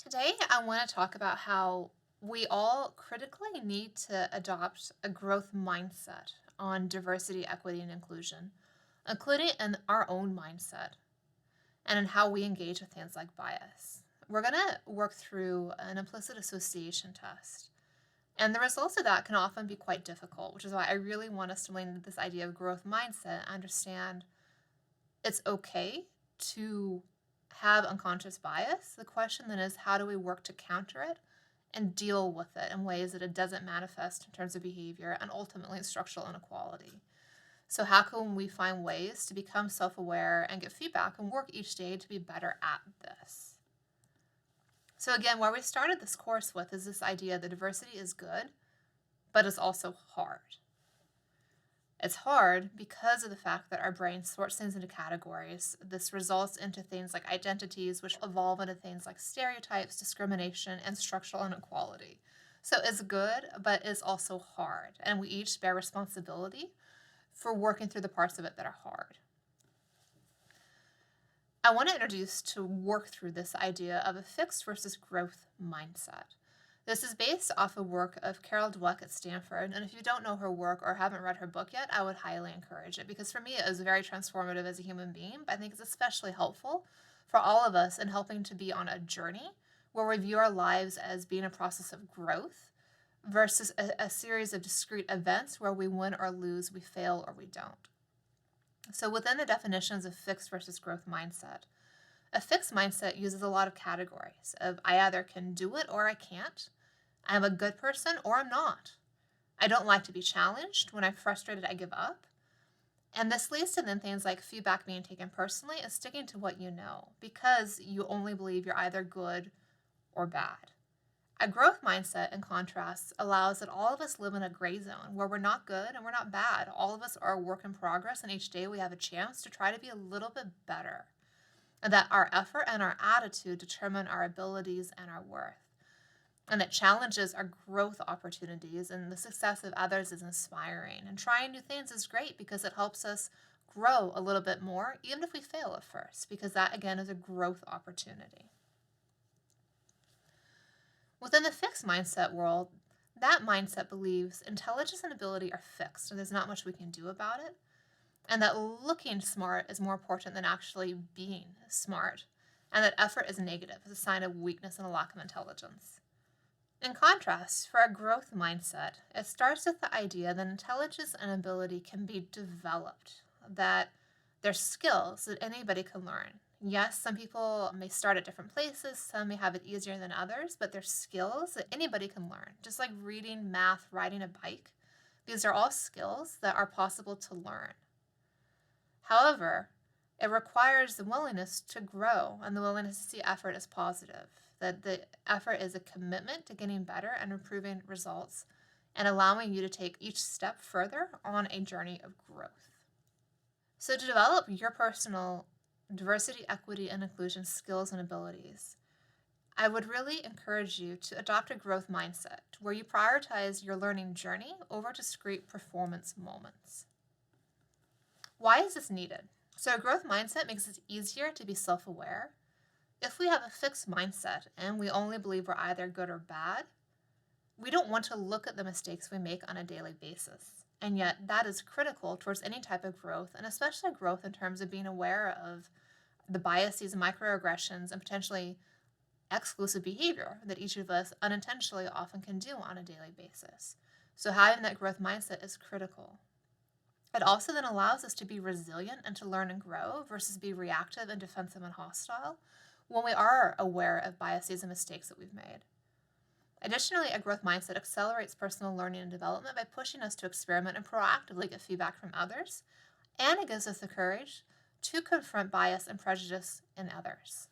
Today, I want to talk about how we all critically need to adopt a growth mindset on diversity, equity, and inclusion, including in our own mindset and in how we engage with things like bias. We're going to work through an implicit association test. And the results of that can often be quite difficult, which is why I really want us to lean into this idea of growth mindset, understand it's okay to have unconscious bias. The question then is, how do we work to counter it and deal with it in ways that it doesn't manifest in terms of behavior and ultimately structural inequality? So how can we find ways to become self-aware and get feedback and work each day to be better at this? So again, where we started this course with is this idea that diversity is good, but it's also hard. It's hard because of the fact that our brain sorts things into categories. This results into things like identities, which evolve into things like stereotypes, discrimination, and structural inequality. So it's good, but it's also hard. And we each bear responsibility for working through the parts of it that are hard. I want to introduce to work through this idea of a fixed versus growth mindset. This is based off a work of Carol Dweck at Stanford, and if you don't know her work or haven't read her book yet, I would highly encourage it because for me it was very transformative as a human being, but I think it's especially helpful for all of us in helping to be on a journey where we view our lives as being a process of growth versus a series of discrete events where we win or lose, we fail or we don't. So within the definitions of fixed versus growth mindset, a fixed mindset uses a lot of categories of I either can do it or I can't. I'm a good person or I'm not. I don't like to be challenged. When I'm frustrated, I give up. And this leads to then things like feedback being taken personally and sticking to what you know because you only believe you're either good or bad. A growth mindset, in contrast, allows that all of us live in a gray zone where we're not good and we're not bad. All of us are a work in progress, and each day we have a chance to try to be a little bit better. And that our effort and our attitude determine our abilities and our worth. And that challenges are growth opportunities, and the success of others is inspiring. And trying new things is great because it helps us grow a little bit more, even if we fail at first, because that, again, is a growth opportunity. Within the fixed mindset world, that mindset believes intelligence and ability are fixed, and there's not much we can do about it. And that looking smart is more important than actually being smart, and that effort is negative, as a sign of weakness and a lack of intelligence. In contrast, for a growth mindset, it starts with the idea that intelligence and ability can be developed, that they're skills that anybody can learn. Yes, some people may start at different places, some may have it easier than others, but they're skills that anybody can learn, just like reading, math, riding a bike. These are all skills that are possible to learn. However, it requires the willingness to grow and the willingness to see effort as positive, that the effort is a commitment to getting better and improving results and allowing you to take each step further on a journey of growth. So to develop your personal diversity, equity, and inclusion skills and abilities, I would really encourage you to adopt a growth mindset where you prioritize your learning journey over discrete performance moments. Why is this needed? So a growth mindset makes it easier to be self-aware. If we have a fixed mindset and we only believe we're either good or bad, we don't want to look at the mistakes we make on a daily basis. And yet that is critical towards any type of growth, and especially growth in terms of being aware of the biases, microaggressions, and potentially exclusive behavior that each of us unintentionally often can do on a daily basis. So having that growth mindset is critical. It also then allows us to be resilient and to learn and grow versus be reactive and defensive and hostile when we are aware of biases and mistakes that we've made. Additionally, a growth mindset accelerates personal learning and development by pushing us to experiment and proactively get feedback from others, and it gives us the courage to confront bias and prejudice in others.